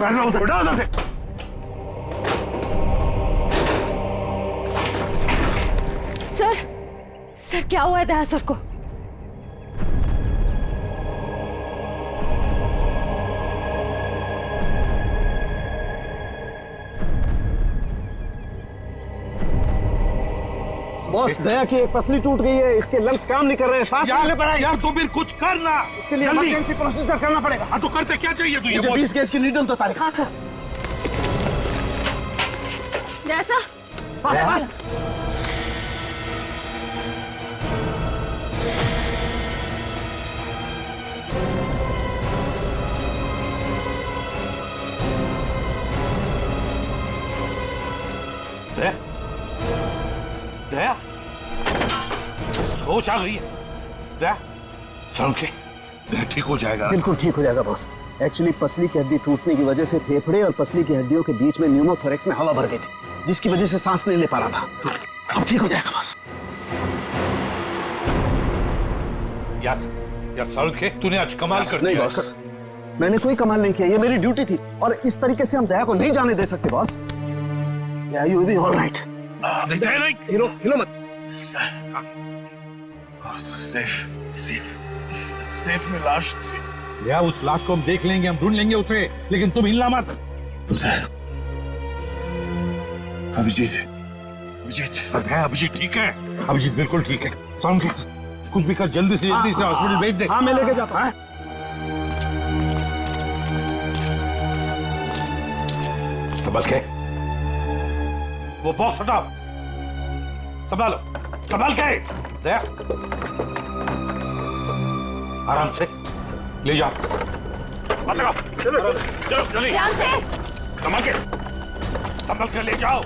करना उधर, उठा उधर से। सर क्या हुआ है दया सर को? बॉस, दया की एक पसली टूट गई है, इसके लंग्स काम नहीं कर रहे हैं, सांस नहीं ले पा रहे हैं। यार तो फिर कुछ करना, इसके लिए इमरजेंसी प्रोसीजर करना पड़ेगा। हाँ तो करते क्या चाहिए तुझे? मुझे 20 गेज की नीडल तो तारीख। हाँ सर। जैसा बस दया, दया, होश आ गई है दया? समझ के दया ठीक हो जाएगा। बिल्कुल ठीक हो जाएगा बॉस। एक्चुअली पसली की हड्डी टूटने की वजह से फेफड़े और पसली की हड्डियों के बीच में न्यूमोथोरेक्स में हवा भर गई थी, जिसकी वजह से सांस नहीं ले पा रहा था। अब ठीक हो जाएगा बॉस। यार सारुण के तूने आज कमाल कर नहीं दिया। बॉस, मैंने कोई कमाल नहीं किया, ये मेरी ड्यूटी थी और इस तरीके से हम दया को नहीं जाने दे सकते बॉस। क्या यू बी ऑलराइट? नहीं हिलो मत। सेफ में लाश थी। या उस लाश को हम देख लेंगे, हम ढूंढ लेंगे उसे, लेकिन तुम हिलना मत। अभिजीत ठीक है? अभिजीत बिल्कुल ठीक है। सारुण के कुछ भी कर, जल्दी से हॉस्पिटल भेज दे। हाँ मैं लेके जाता हूँ। संभल के, वो बॉक्स हटाओ, संभालो, संभाल के। दया आराम से ले जाओ, मत लगाओ। चलो जल्दी, ध्यान से। संभल के ले जाओ।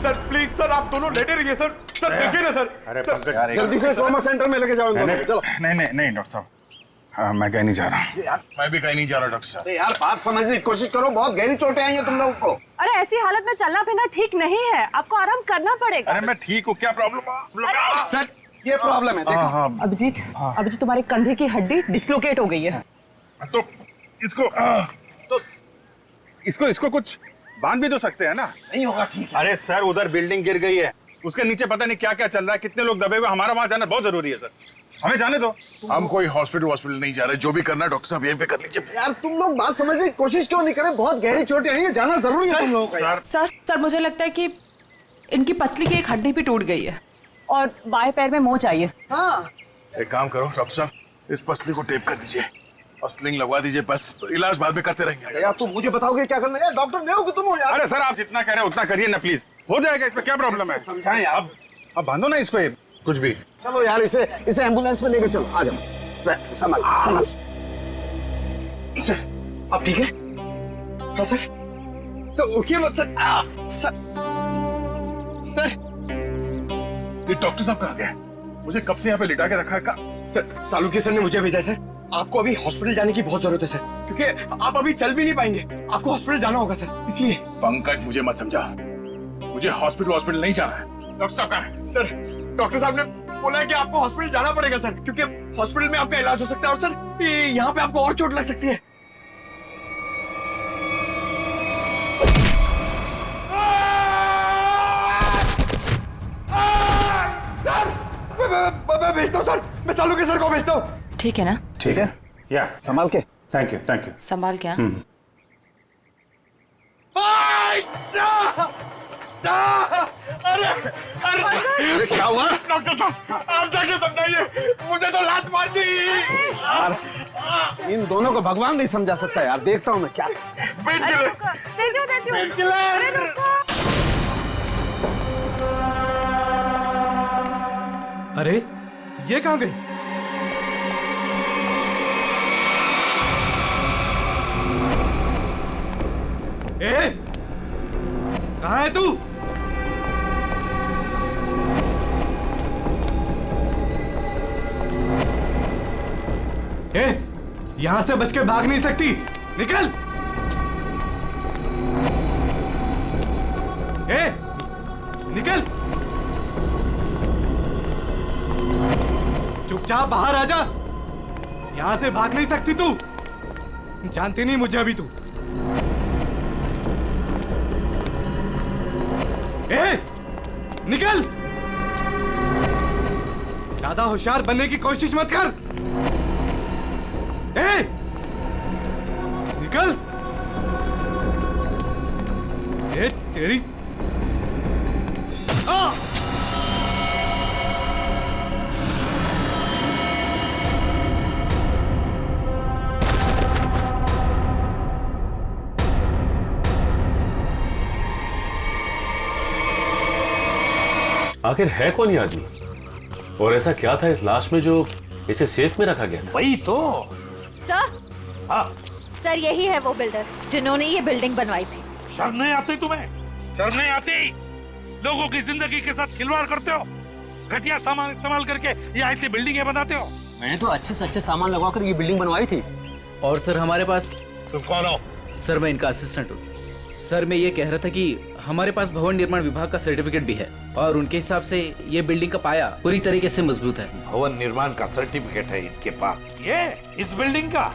सर प्लीज सर, आप दोनों लेटे रहिए सर। सर देखिए ना सर। अरे जल्दी से ट्रॉमा सेंटर में लेके जाओ। चलो। नहीं डॉक्टर साहब, हाँ, मैं कहीं नहीं जा रहा। मैं भी कहीं नहीं जा रहा डॉक्टर साहब। यार बात समझने की कोशिश करो, बहुत गहरी चोटें आई हैं तुम लोगों को। अरे ऐसी हालत में चलना फिरना ठीक नहीं है, आपको आराम करना पड़ेगा। अरे मैं ठीक हूँ, क्या प्रॉब्लम? सर ये प्रॉब्लम है, देखो। अभिजीत तुम्हारे कंधे की हड्डी डिसलोकेट हो गई है। तो इसको कुछ बांध भी तो सकते हैं ना? नहीं होगा ठीक है। अरे सर, उधर बिल्डिंग गिर गई है, उसके नीचे पता नहीं क्या क्या चल रहा है, कितने लोग दबे हुए, हमारा वहां जाना बहुत जरूरी है सर। हमें जाने दो। हम कोई हॉस्पिटल नहीं जा रहे, जो भी करना है डॉक्टर साहब यहीं पे कर लीजिए। यार तुम लोग बात समझने की कोशिश क्यों नहीं करें? बहुत गहरी चोटें आई हैं, जाना जरूरी है तुम लोगों का। सर मुझे लगता है कि इनकी पसली की एक हड्डी भी टूट गई है और बाएं पैर में मोच आई है। हाँ एक काम करो डॉक्टर साहब, इस पसली को टेप कर दीजिए और स्लिंग लगवा दीजिए, बस इलाज बाद में करते रहेंगे। यार तुम मुझे बताओगे क्या करना है? यार डॉक्टर मैं हूं कि तुम हो यार? अरे सर, आप जितना कह रहे हैं उतना करिए ना प्लीज, हो जाएगा, इसमें क्या प्रॉब्लम है? समझाएं यार। अब बांधो ना इसको, कुछ भी। चलो यार इसे एम्बुलेंस में लेके चलो, आ जाओ। संभाल। सर अब ठीक है? हाँ सर उठिए मत सर। सर ये डॉक्टर साहब कहाँ गए? मुझे कब से यहाँ पे लिटा के रखा है का? सर सालुकी सर ने मुझे भेजा है सर। आपको अभी हॉस्पिटल जाने की बहुत जरूरत है सर, क्योंकि आप अभी चल भी नहीं पाएंगे, आपको हॉस्पिटल जाना होगा सर, इसलिए। पंकज मुझे मत समझा, मुझे हॉस्पिटल नहीं जाना है। डॉक्टर साहब कहाँ है? सर डॉक्टर साहब ने बोला है कि आपको हॉस्पिटल जाना पड़ेगा सर, क्योंकि हॉस्पिटल में आपका इलाज हो सकता है और सर यहाँ पे आपको और चोट लग सकती है। मैं भेजता हूँ सर, मैं सालू के सर को भेजता हूँ। ठीक है ना? ठीक है, या संभाल के। Thank you. संभाल क्या? अरे क्या हुआ? डॉक्टर साहब आप जाके समझाइए, मुझे तो लात मार दी। यार इन दोनों को भगवान नहीं समझा सकता यार, देखता हूँ मैं क्या। Pain killer. अरे ये कहाँ गई? कहाँ है तू? यहां से बच के भाग नहीं सकती, निकल। निकल, चुपचाप बाहर आ जा, यहां से भाग नहीं सकती तू। जानती नहीं मुझे अभी तू। ए, निकल! ज्यादा होशियार बनने की कोशिश मत कर। ए, निकल! ए, तेरी आखिर है कौन ये आदमी और ऐसा क्या था इस लाश में जो इसे सेफ में रखा गया था? वही तो। सर, हाँ, सर यही है वो बिल्डर जिन्होंने ये बिल्डिंग बनवाई थी। शर्म नहीं आती तुम्हें? शर्म नहीं आती? लोगों की जिंदगी के साथ खिलवाड़ करते हो, घटिया सामान इस्तेमाल करके ये ऐसी बिल्डिंगें बनाते हो। मैंने तो अच्छे से अच्छे सामान लगवाकर ये बिल्डिंग बनवाई थी। और सर हमारे पास, तुम कौन हो? सर मैं इनका असिस्टेंट हूँ। सर मैं ये कह रहा था कि हमारे पास भवन निर्माण विभाग का सर्टिफिकेट भी है और उनके हिसाब से ये बिल्डिंग का पाया पूरी तरीके से मजबूत है। भवन निर्माण का सर्टिफिकेट है इनके पास? ये इस बिल्डिंग का?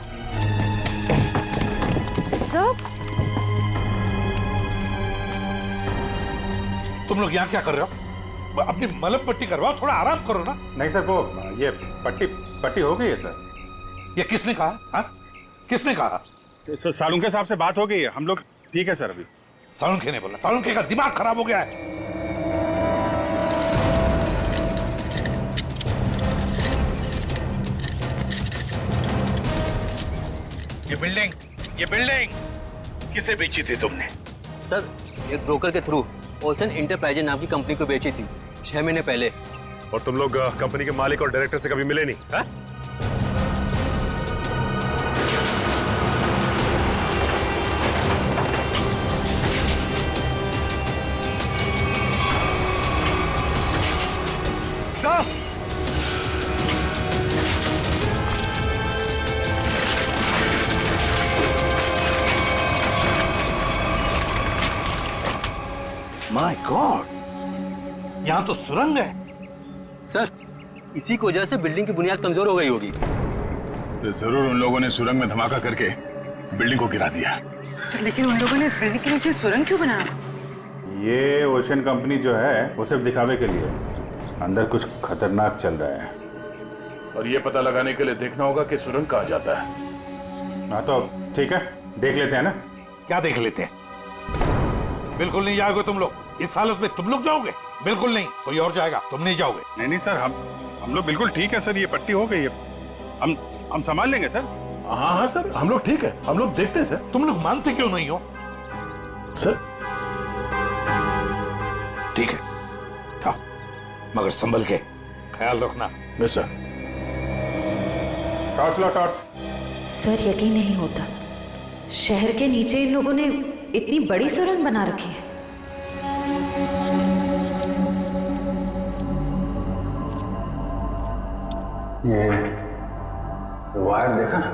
सर, तुम लोग यहाँ क्या कर रहे हो? अपनी मलम पट्टी करवाओ, थोड़ा आराम करो ना। नहीं सर, वो ये पट्टी हो गई है सर। ये किसने कहा? हाँ? किसने कहा? सर सालुंके साहब से बात हो गई है, हम लोग ठीक है सर। अभी सालुंके ने बोला? सालुंके का दिमाग खराब हो गया है। ये बिल्डिंग किसे बेची थी तुमने? सर एक ब्रोकर के थ्रू ओशन इंटरप्राइजेज नाम की कंपनी को बेची थी 6 महीने पहले। और तुम लोग कंपनी के मालिक और डायरेक्टर से कभी मिले नहीं? हाँ? माय गॉड, यहाँ तो सुरंग है। सर इसी की वजह से बिल्डिंग की बुनियाद कमजोर हो गई होगी। तो जरूर उन लोगों ने सुरंग में धमाका करके बिल्डिंग को गिरा दिया। सर लेकिन उन लोगों ने इस बिल्डिंग के नीचे सुरंग क्यों बनाया? ये ओशन कंपनी जो है वो सिर्फ दिखावे के लिए, अंदर कुछ खतरनाक चल रहा है। और ये पता लगाने के लिए देखना होगा कि सुरंग कहाँ जाता है। हाँ तो ठीक है, देख लेते हैं ना। क्या देख लेते हैं? बिल्कुल नहीं जाओगे तुम लोग। इस हालत में तुम लोग जाओगे? बिल्कुल नहीं, कोई और जाएगा, तुम नहीं जाओगे। नहीं नहीं सर, हम लोग बिल्कुल ठीक है सर। ये पट्टी हो गई है, हम संभाल लेंगे सर। हाँ हाँ सर, हम लोग ठीक है, हम लोग देखते हैं सर। तुम लोग मानते क्यों नहीं हो? सर ठीक है था, मगर संभल के ख्याल रखना। Yes sir. टॉर्च लो, टॉर्च। सर यकीन नहीं होता, शहर के नीचे इन लोगों ने इतनी बड़ी सुरंग बना रखी है। ये वायर देखा ना,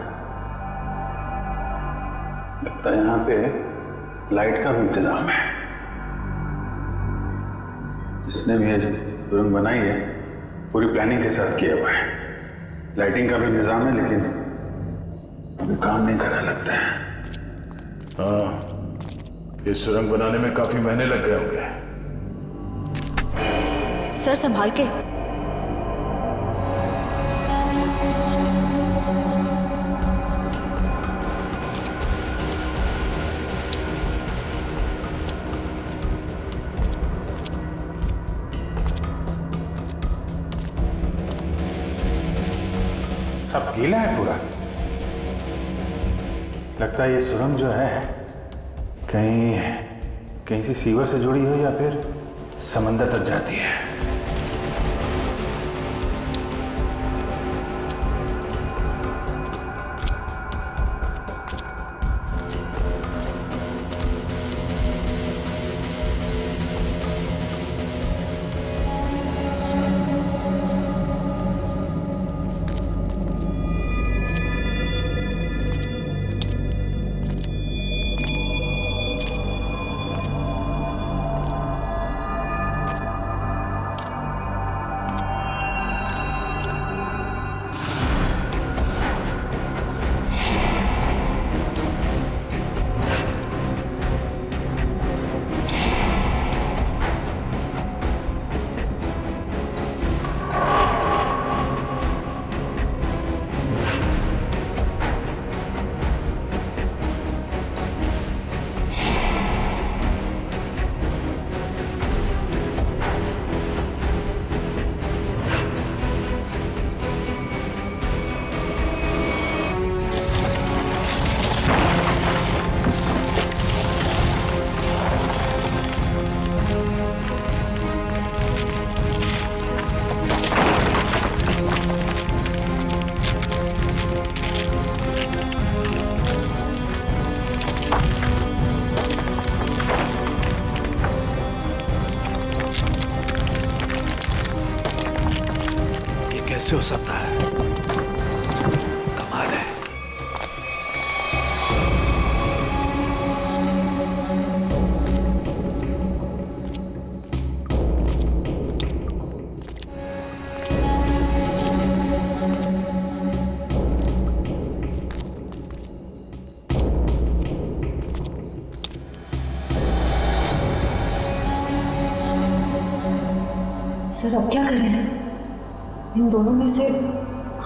लगता है यहाँ पे लाइट का भी इंतजाम है। जिसने भी ये सुरंग बनाई है पूरी प्लानिंग के साथ किया हुआ है। लाइटिंग का भी इंतजाम है, लेकिन अभी काम नहीं कर रहा लगता है। हाँ, ये सुरंग बनाने में काफी महीने लग गए होंगे। सर संभाल के। सब गीला है पूरा। लगता है ये सुरंग जो है कहीं से सीवर से जुड़ी हो या फिर समंदर तक जाती है। कैसे हो सकता है? कमाल है। सर अब क्या करें? इन दोनों में से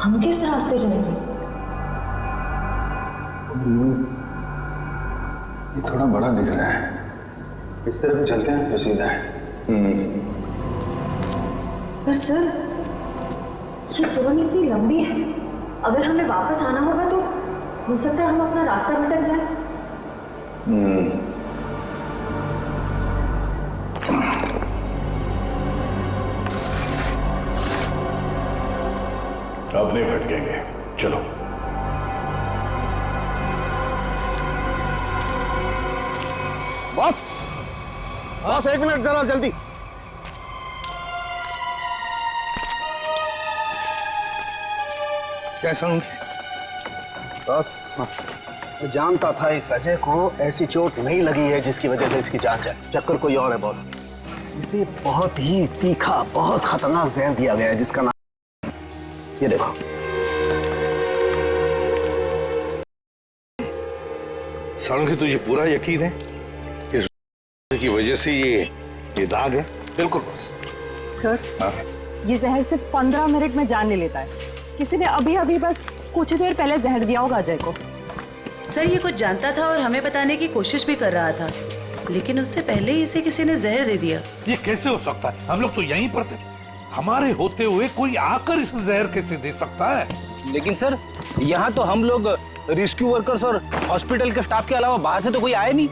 हम किस रास्ते जाएंगे? ये थोड़ा बड़ा दिख रहा है, इस तरफ चलते हैं जो सीधा है। पर सर ये सुरंग इतनी लंबी है, अगर हमें वापस आना होगा तो हो सकता है हम अपना रास्ता भटक जाए। अब नहीं भटकेंगे, चलो। बॉस, बॉस 1 मिनट जरा जल्दी। कैसा हूँ? बस मैं जानता था इस अजय को ऐसी चोट नहीं लगी है जिसकी वजह से इसकी जान जाए। चक्कर कोई और है बॉस। इसे बहुत ही तीखा, बहुत खतरनाक जहर दिया गया है जिसका नाम ये देखो। सालुंखी, तुझे पूरा यकीन है इस की वजह से ये दाग है? बिल्कुल बॉस। सर ये जहर सिर्फ 15 मिनट में जान ले लेता है। किसी ने अभी अभी बस कुछ देर पहले जहर दिया होगा अजय को। सर ये कुछ जानता था और हमें बताने की कोशिश भी कर रहा था, लेकिन उससे पहले ही इसे किसी ने जहर दे दिया। ये कैसे हो सकता है? हम लोग तो यहीं पर थे। हमारे होते हुए कोई आकर इस जहर कैसे दे सकता है? लेकिन सर यहाँ तो हम लोग रेस्क्यू वर्कर्स और हॉस्पिटल के स्टाफ के अलावा बाहर से तो कोई आया नहीं।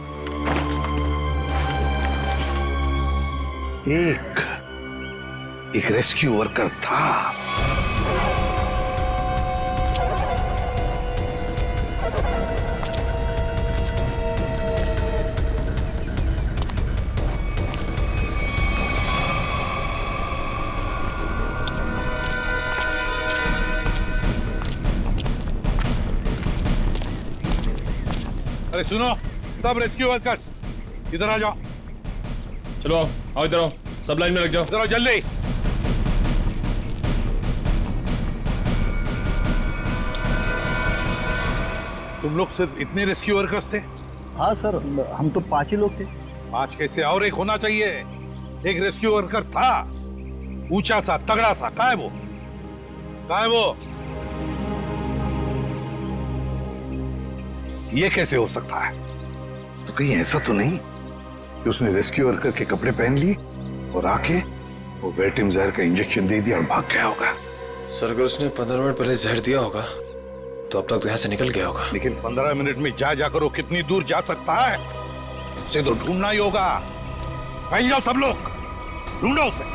एक रेस्क्यू वर्कर था। अरे सुनो सब रेस्क्यू वर्कर्स, इधर आ जाओ। चलो आओ इधर आओ, सब लाइन में लग जाओ। इधर आओ जल्दी। तुम लोग सिर्फ इतने रेस्क्यू वर्कर्स थे? हाँ सर, हम तो 5 ही लोग थे। 5 कैसे? और एक होना चाहिए। एक रेस्क्यू वर्कर था, ऊंचा सा, तगड़ा सा। कहाँ है वो? कहाँ है वो? ये कैसे हो सकता है? तो कहीं ऐसा तो नहीं कि उसने रेस्क्यू वर्कर के कपड़े पहन लिए और आके वो वेटिम जहर का इंजेक्शन दे दिया और भाग गया होगा? सर अगर उसने 15 मिनट पहले जहर दिया होगा तो अब तक तो यहाँ से निकल गया होगा। लेकिन 15 मिनट में जाकर वो कितनी दूर जा सकता है? उसे तो ढूंढना ही होगा। पहन जाओ सब लोग, ढूंढो उसे।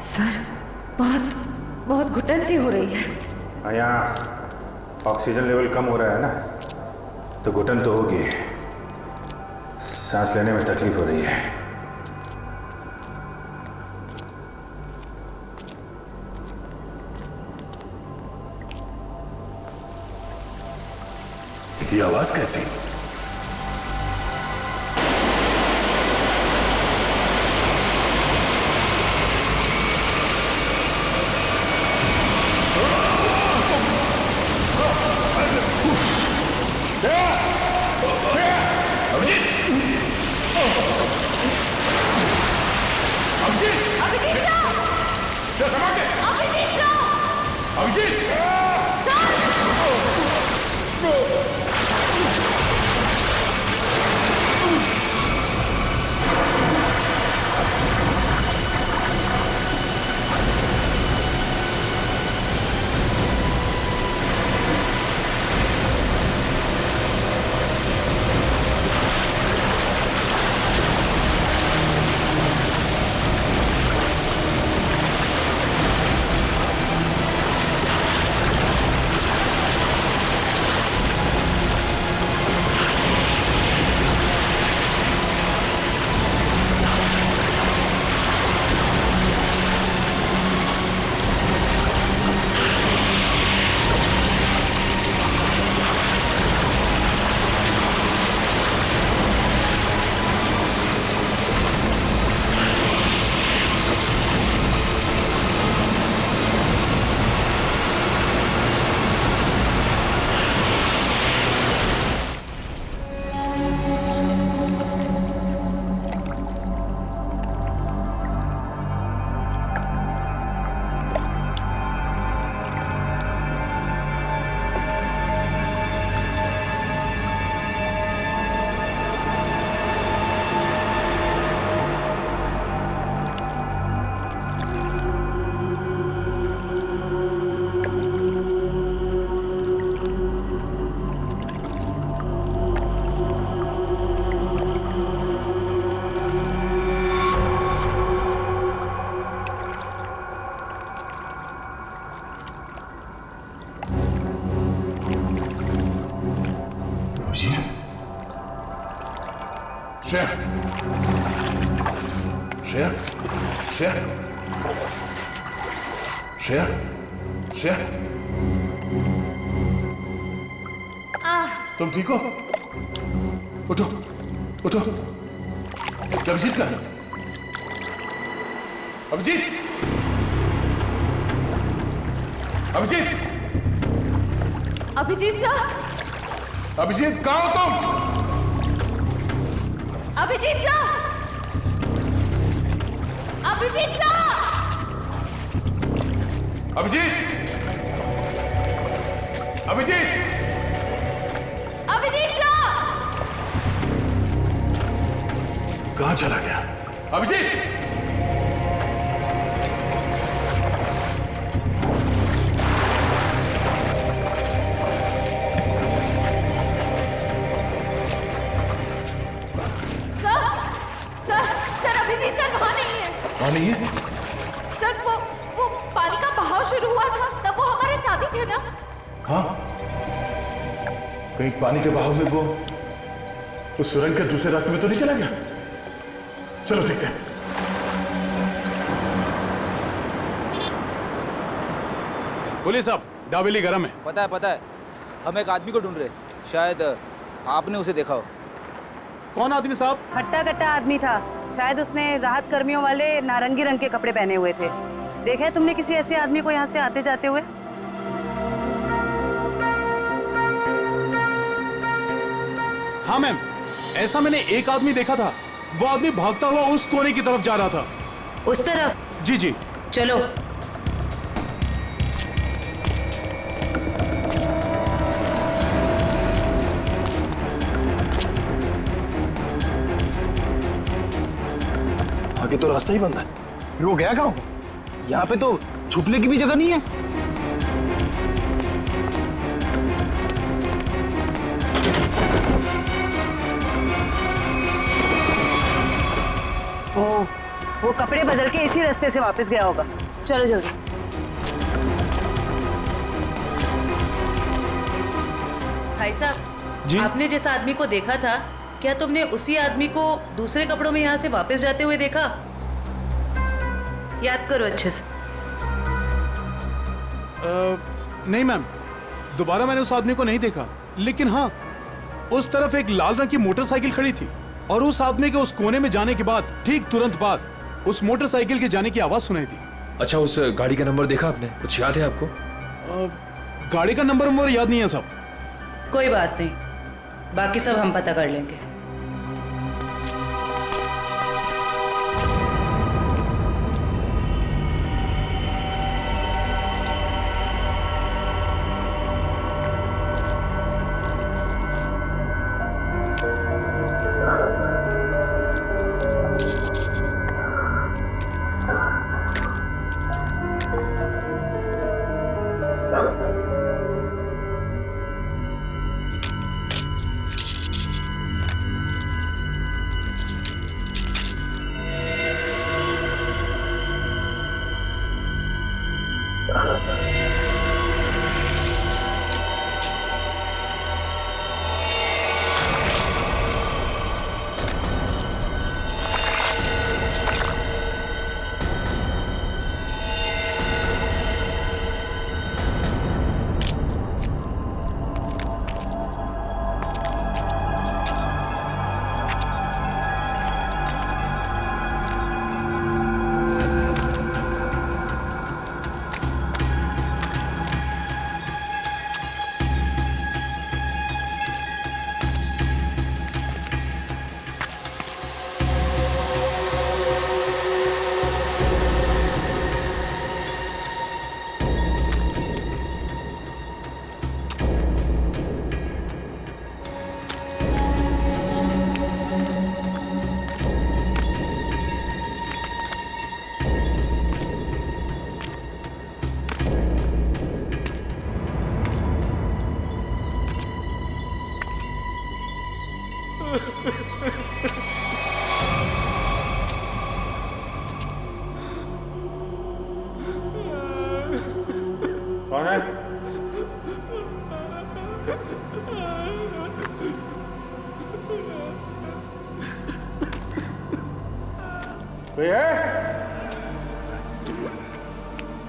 सर बहुत बहुत घुटन सी हो रही है। यहाँ ऑक्सीजन लेवल कम हो रहा है ना, तो घुटन तो होगी। सांस लेने में तकलीफ हो रही है। ये आवाज कैसी? श्रेया श्रेया श्रेया श्रेया श्रेया तुम ठीक हो? उठो उठो। अभिजीत का अभिजीत अभिजीत अभिजीत सर, अभिजीत कहाँ हो तुम? Abhijit sir, Abhijit sir, Abhijit Abhijit Abhijit sir. कहाँ चला गया अभिजीत? सर अभिजीत सर वहाँ नहीं है। वहाँ नहीं है? सर वो पानी का बहाव शुरू हुआ था तब वो हमारे साथ ही थे ना। हाँ, कहीं पानी के बहाव में वो उस सुरंग के दूसरे रास्ते में तो नहीं चला गया? चलो देखते हैं। पुलिस साहब, डाबेली गरम है। पता है, हम एक आदमी को ढूंढ रहे, शायद आपने उसे देखा हो। कौन आदमी साहब? हट्टा कट्टा आदमी था, शायद उसने राहत कर्मियों वाले नारंगी रंग के कपड़े पहने हुए थे। देखा है तुमने किसी ऐसे आदमी को यहाँ से आते जाते हुए? हाँ मैम, ऐसा मैंने एक आदमी देखा था। वो आदमी भागता हुआ उस कोने की तरफ जा रहा था। उस तरफ? जी जी। चलो। आगे तो रास्ता ही बंद है। फिर वो गया कहाँ? यहाँ पे तो छुपने की भी जगह नहीं है। वो कपड़े बदल के इसी रास्ते से वापस गया होगा। चलो जल्दी। भाई साहब जी? आपने जिस आदमी को देखा था, क्या तुमने उसी आदमी को दूसरे कपड़ों में यहाँ से वापस जाते हुए देखा? याद करो अच्छे से। नहीं मैम, दोबारा मैंने उस आदमी को नहीं देखा, लेकिन हाँ, उस तरफ एक लाल रंग की मोटरसाइकिल खड़ी थी और उस आदमी के उस कोने में जाने के बाद ठीक तुरंत बाद उस मोटरसाइकिल के जाने की आवाज सुनाई दी। अच्छा, उस गाड़ी का नंबर देखा आपने? कुछ याद है आपको? गाड़ी का नंबर याद नहीं है साहब। कोई बात नहीं, बाकी सब हम पता कर लेंगे। कौन है? कोई है?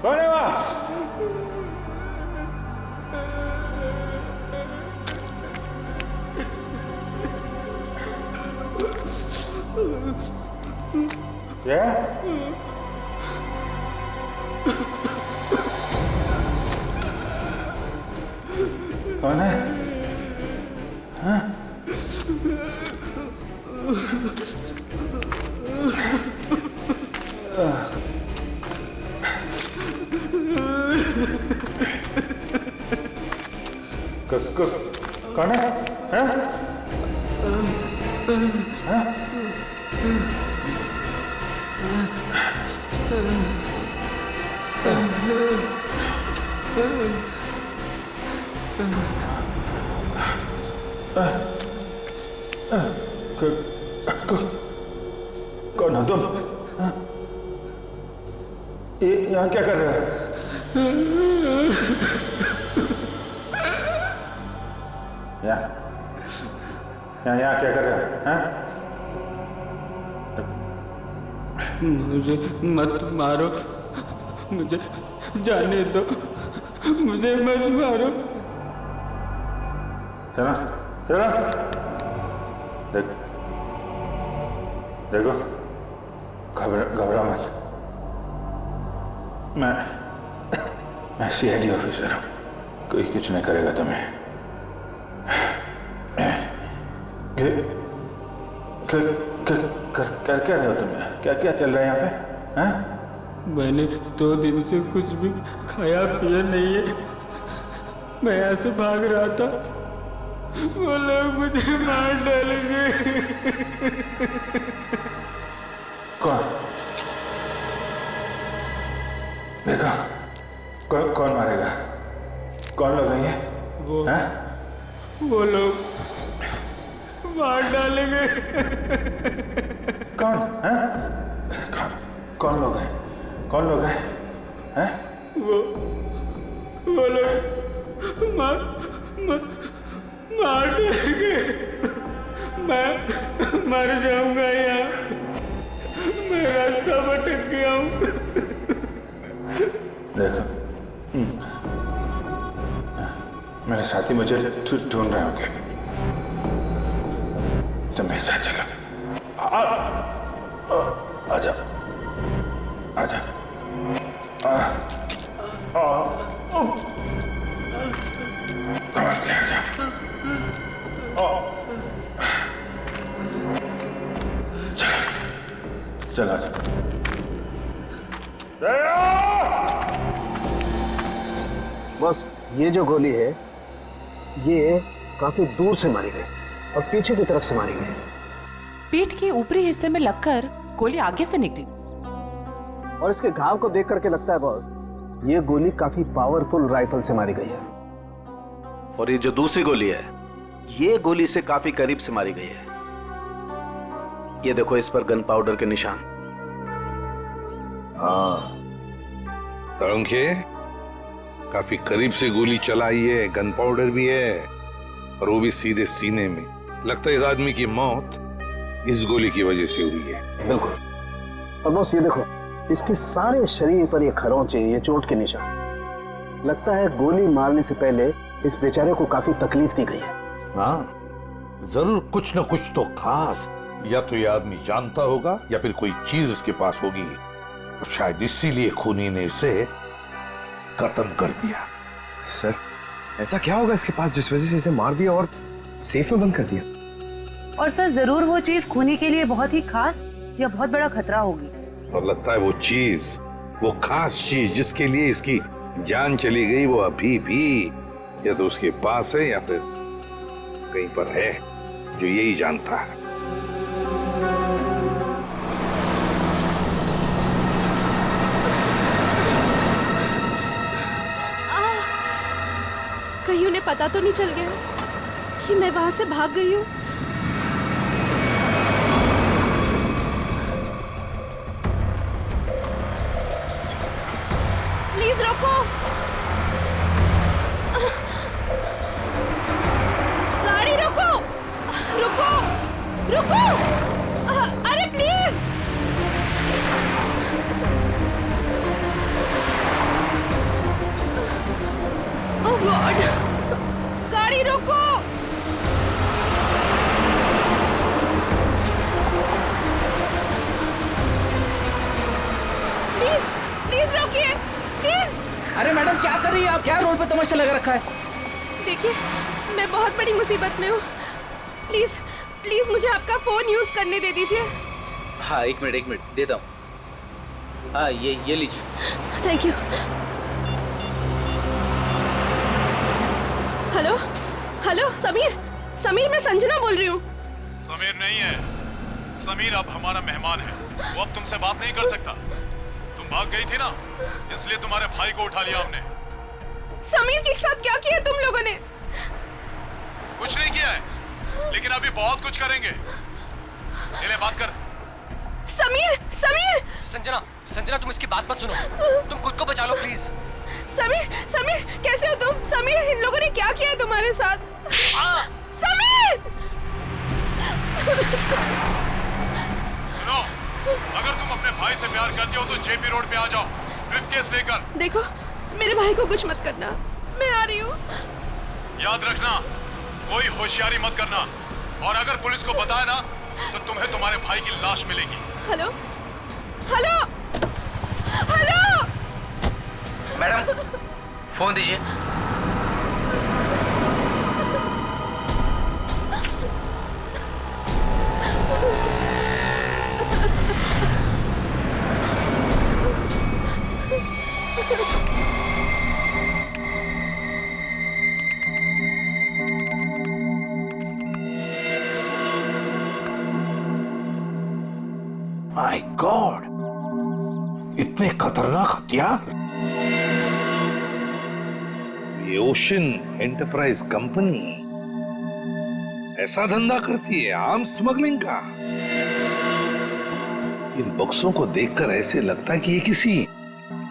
कौन है वहां? क्या? कौन है? हाँ? कौन है? हाँ? हाँ? कौन हो तुम? ये यहाँ क्या कर रहे हो? यहाँ क्या कर रहे हो? हाँ? मुझे मत मारो, मुझे जाने दो, मुझे मत मारो। चलो चलो, देखो घबरा मत। मैं सीआईडी ऑफिसर हूँ, कोई कुछ नहीं करेगा तुम्हें। कर क्या रहे हो तुम? क्या क्या चल रहा है यहाँ पे? हाँ? मैंने 2 दिन से कुछ भी खाया पिया नहीं है। मैं यहाँ से भाग रहा था, वो लोग मुझे मार डालेंगे। कौन? देखा कौन मारेगा? कौन लोग हैं ये? वो लोग मार डालेंगे। कौन? कौन लोग हैं? कौन लोग हैं? हैं? वो लोग मार देंगे। मैं मर जाऊंगा यहाँ, मैं रास्ता भटक गया हूँ। देखो मेरे साथी मुझे ढूंढ रहे होंगे, तुम मेरे साथ चलो। आजा आजा। चलो चलो। बस ये जो गोली है ये काफी दूर से मारी गई और पीछे की तरफ से मारी गई। पीठ के ऊपरी हिस्से में लगकर गोली आगे से निकली। और इसके घाव को देख करके लगता है बॉस ये गोली काफी पावरफुल राइफल से मारी गई है। और ये जो दूसरी गोली है ये गोली से काफी करीब से मारी गई है। ये देखो इस पर गन पाउडर के निशान। हाँ तड़ुंखे, काफी करीब से गोली चलाई है, गन पाउडर भी है और वो भी सीधे सीने में। लगता है इस आदमी की मौत इस गोली की वजह से हुई है। बिल्कुल। और बॉस ये देखो इसके सारे शरीर पर ये खरोंचे, ये चोट के निशान। लगता है गोली मारने से पहले इस बेचारे को काफी तकलीफ दी गई है। हाँ जरूर कुछ न कुछ तो खास, या तो ये आदमी जानता होगा या फिर कोई चीज इसके पास होगी, तो शायद इसीलिए खूनी ने इसे खत्म कर दिया। सर ऐसा क्या होगा इसके पास जिस वजह से इसे मार दिया और सेफ में बंद कर दिया? और सर जरूर वो चीज खूनी के लिए बहुत ही खास या बहुत बड़ा खतरा होगी। और लगता है वो चीज, वो खास चीज जिसके लिए इसकी जान चली गई, वो अभी भी या तो उसके पास है या फिर कहीं पर है जो यही जानता है। कहीं उन्हें पता तो नहीं चल गया कि मैं वहां से भाग गई हूँ? प्लीज रोको, गाड़ी रोको, रुको रुको, अरे प्लीज। गाड़ी रोको। प्लीज प्लीज रोकिए प्लीज। अरे मैडम क्या कर रही है आप? क्या रोड पे तमाशा लगा रखा है? देखिए मैं बहुत बड़ी मुसीबत में हूँ, प्लीज प्लीज मुझे आपका फोन यूज करने दे दीजिए। हाँ एक मिनट देता हूँ। हाँ ये लीजिए। Thank you. Hello hello Sameer मैं संजना बोल रही हूँ। समीर नहीं है, समीर अब हमारा मेहमान है, वो अब तुमसे बात नहीं कर सकता। तुम भाग गई थी ना, इसलिए तुम्हारे भाई को उठा लिया हमने। समीर के साथ क्या किया तुम लोगों ने? कुछ नहीं किया है, लेकिन अभी बहुत कुछ करेंगे। ले बात कर। समीर संजना तुम इसकी बात मत सुनो, तुम खुद को बचा लो प्लीज। समीर कैसे हो तुम? समीर इन लोगों ने क्या किया है तुम्हारे साथ? समीर सुनो, अगर तुम अपने भाई से प्यार करती हो तो जेपी रोड पे आ जाओ, ब्रीफकेस लेकर। देखो मेरे भाई को कुछ मत करना, मैं आ रही हूँ। याद रखना, कोई होशियारी मत करना, और अगर पुलिस को बताया ना तो तुम्हें तुम्हारे भाई की लाश मिलेगी। हेलो मैडम फोन दीजिए। माय गॉड, इतने खतरनाक हथियार। ये ओशन एंटरप्राइज कंपनी ऐसा धंधा करती है, आर्म्स स्मगलिंग का। इन बक्सों को देखकर ऐसे लगता है कि ये किसी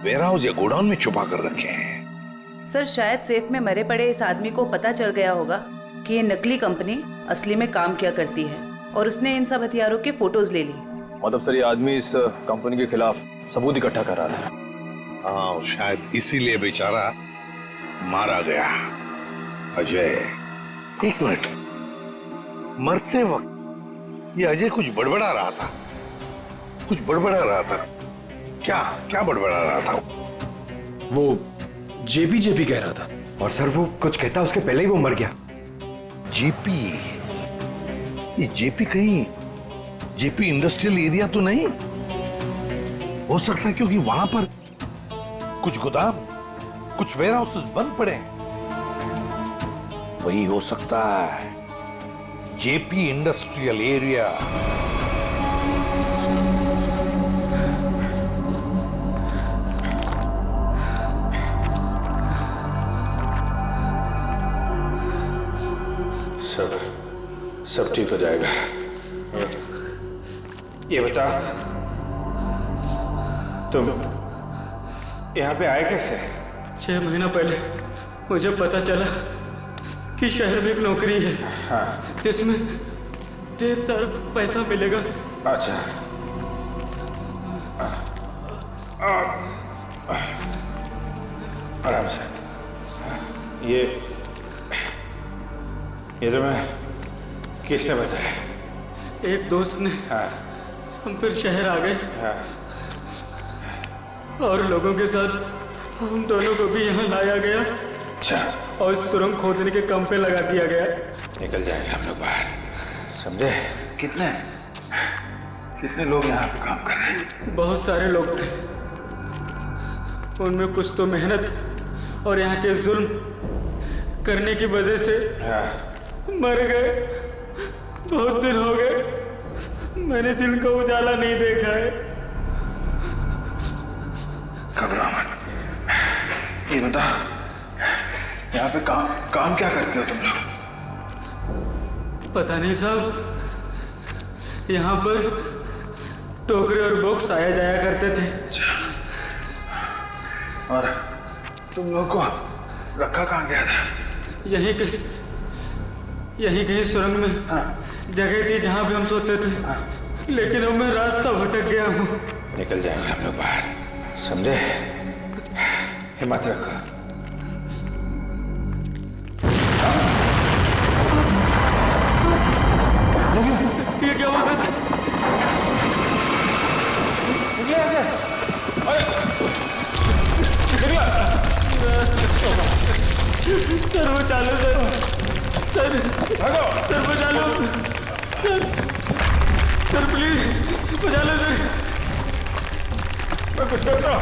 वेयरहाउस या गोडाउन में छुपा कर रखे हैं। सर शायद सेफ में मरे पड़े इस आदमी को पता चल गया होगा कि ये नकली कंपनी असली में काम किया करती है, और उसने इन सब हथियारों की फोटोज ले ली। मतलब सर ये आदमी इस कंपनी के खिलाफ सबूत इकट्ठा कर रहा था। हाँ, शायद इसीलिए बेचारा मारा गया। अजय, एक मिनट, मरते वक्त ये अजय कुछ बड़बड़ा रहा था, क्या बड़बड़ा रहा था? वो जेपी कह रहा था। और सर वो कुछ कहता उसके पहले ही वो मर गया। जेपी? ये जेपी कहीं जेपी इंडस्ट्रियल एरिया तो नहीं हो सकता, क्योंकि वहां पर कुछ गोदाम, कुछ वेयरहाउसेस बंद पड़े हैं। वही हो सकता है, जेपी इंडस्ट्रियल एरिया। सब ठीक हो जाएगा। ये बता, तुम यहाँ पे आए कैसे? 6 महीना पहले मुझे पता चला कि शहर में एक नौकरी है, हाँ, जिसमें ढेर सारा पैसा मिलेगा। अच्छा, आराम से। ये तुम्हें किसने बताया? एक दोस्त ने। हाँ। हम फिर शहर आ गए। हाँ। और लोगों के साथ हम दोनों को भी यहाँ लाया गया। अच्छा। और सुरंग खोदने के काम पे लगा दिया गया। निकल जाएंगे हम लोग बाहर, समझे? कितने लोग यहाँ पे काम कर रहे हैं? बहुत सारे लोग थे, उनमें कुछ तो मेहनत और यहाँ के जुल्म करने की वजह से मर गए। बहुत दिन हो गए मैंने दिन का उजाला नहीं देखा है। घबरा मत। ये बता, यहाँ पे काम क्या करते हो तुम लोग? पता नहीं साहब, यहाँ पर टोकरे और बॉक्स आया जाया करते थे। और तुम लोग को रखा कहाँ गया था? यहीं कहीं सुरंग में जगह थी जहाँ पे हम सोते थे, लेकिन अब मैं रास्ता भटक गया हूँ। निकल जाएंगे हम लोग बाहर, समझे? हिम्मत रखो। बचा लो सर, सर सर बचा लो सर, सर प्लीज बचा लो सर। मैं कुछ करता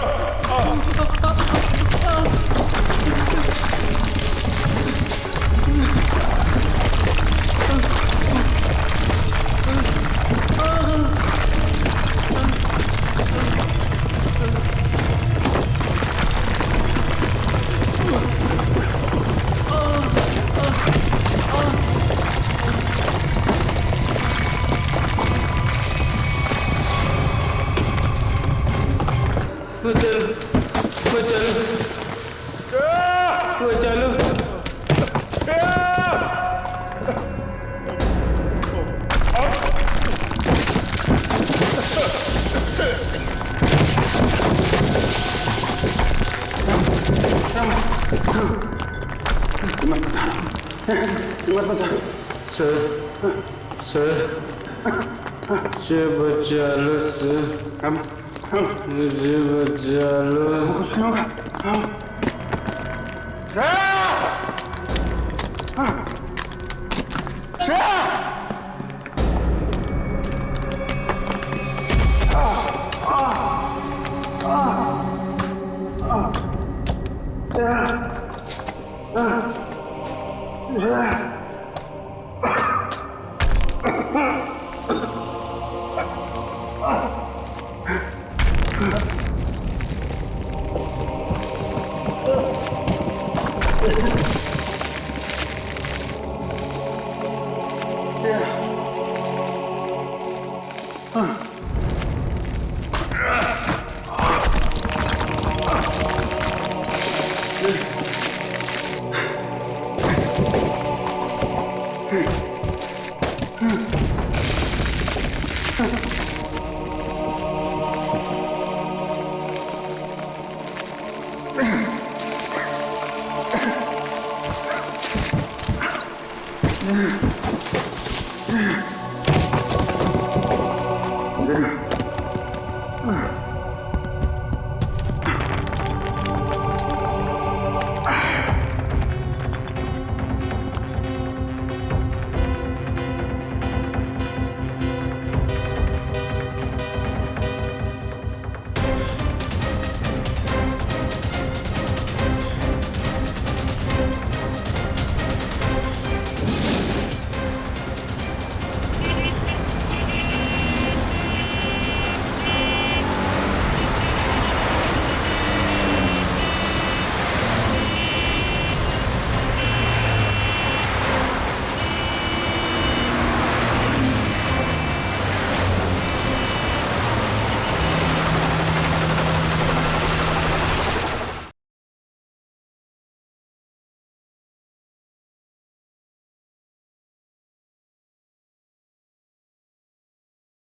सर सर मुझे बचा लो सर, मुझे बचा लो। कुछ नहीं होगा। Yeah.